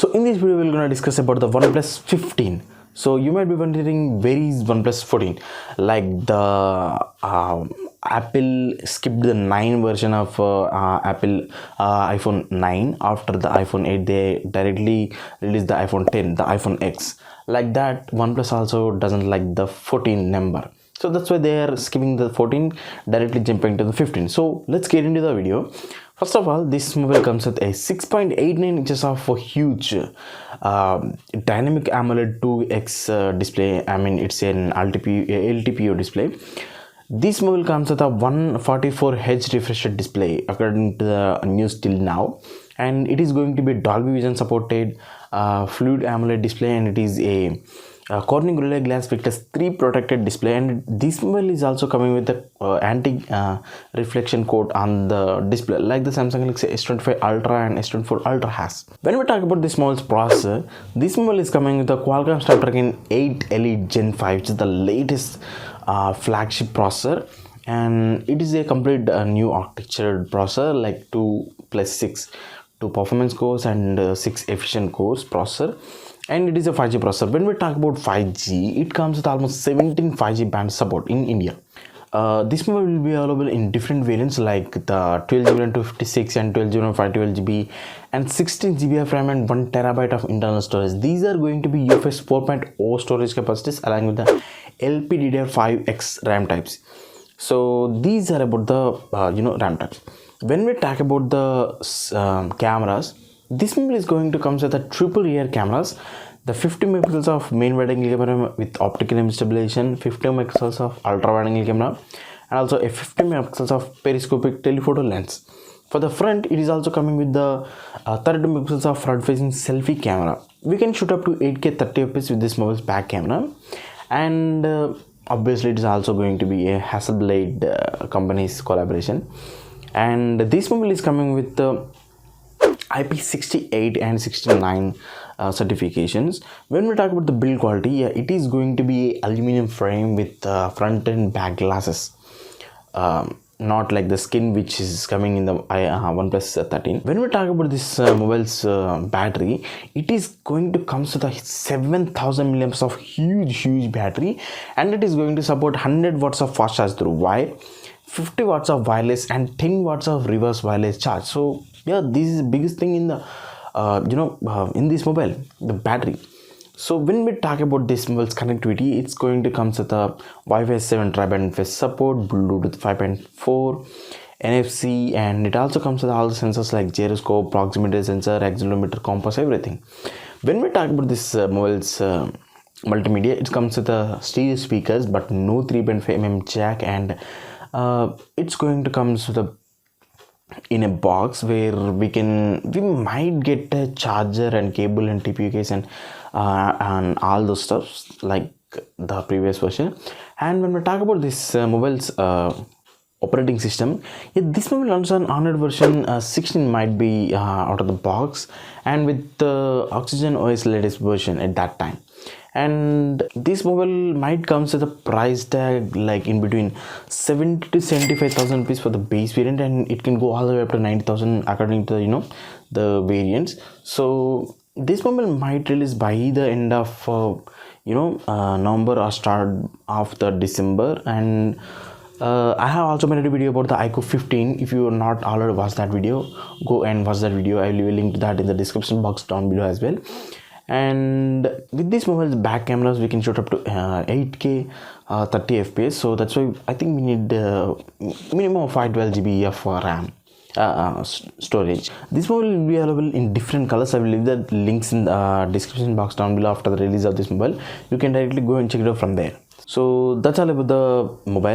So in this video we're going to discuss about the OnePlus 15. So you might be wondering, where is OnePlus 14? Like the Apple skipped the 9 version of Apple iPhone 9. After the iPhone 8 they directly released the iPhone 10, the iPhone X. Like that, OnePlus also doesn't like the 14 number. So that's why they are skipping the 14, directly jumping to the 15. So let's get into the video. First of all, this mobile comes with a 6.89 inches of a huge dynamic AMOLED 2x display. I mean, it's an LTPO display. This mobile comes with a 144 Hz refresh display according to the news till now, and it is going to be Dolby Vision supported fluid AMOLED display, and it is a Corning Gorilla Glass Victus 3 protected display, and this mobile is also coming with the anti-reflection coat on the display like the Samsung Galaxy S25 Ultra and S24 Ultra has. When we talk about this mobile's processor, this mobile is coming with the Qualcomm Snapdragon 8 Elite Gen 5, which is the latest flagship processor, and it is a complete new architectured processor, like 2 performance cores and 6 efficient cores processor. And it is a 5G processor. When we talk about 5G, it comes with almost 17 5G band support in India. This mobile will be available in different variants like the 12GB and 256 and 12GB and 512GB and 16GB of RAM and 1TB of internal storage. These are going to be UFS 4.0 storage capacities along with the LPDDR5X RAM types. So these are about the RAM types. When we talk about the cameras, this mobile is going to come with the triple rear cameras, the 50 megapixels of main wide angle camera with optical image stabilization, 50 megapixels of ultra wide angle camera, and also a 50 megapixels of periscopic telephoto lens. For the front, it is also coming with the 32 megapixels of front facing selfie camera. We can shoot up to 8K 30fps with this mobile's back camera, and obviously it is also going to be a Hasselblad company's collaboration. And this mobile is coming with the IP68 and 69 certifications. When we talk about the build quality, yeah, it is going to be aluminum frame with front and back glasses, not like the skin which is coming in the OnePlus 13. When we talk about this mobile's battery, it is going to come with a 7000 milliamps of huge battery, and it is going to support 100 watts of fast charge through wire, 50 watts of wireless and 10 watts of reverse wireless charge. So yeah, this is the biggest thing in the in this mobile, the battery. So when we talk about this mobile's connectivity, it's going to come with a Wi-Fi 7 tri-band interface support, Bluetooth 5.4, NFC, and it also comes with all the sensors like gyroscope, proximity sensor, accelerometer, compass, everything. When we talk about this mobile's multimedia, it comes with a stereo speakers but no 3.5mm jack, and it's going to come with in a box where we might get a charger and cable and TPU case and all those stuff like the previous version. And when we talk about this mobile's operating system, yeah, this mobile runs on Android version 16 might be out of the box, and with the Oxygen OS latest version at that time. And this mobile might comes with a price tag like in between 70 to 75,000 rupees for the base variant, and it can go all the way up to 90,000 according to the variants. So this mobile might release by the end of November or start of the December. And I have also made a video about the iQOO 15. If you are not already watched that video, go and watch that video. I will leave a link to that in the description box down below as well. And with this mobile's back cameras, we can shoot up to 8K 30 fps. So that's why I think we need minimum of 512GB of RAM storage. This mobile will be available in different colors. I will leave the links in the description box down below after the release of this mobile. You can directly go and check it out from there. So that's all about the mobile.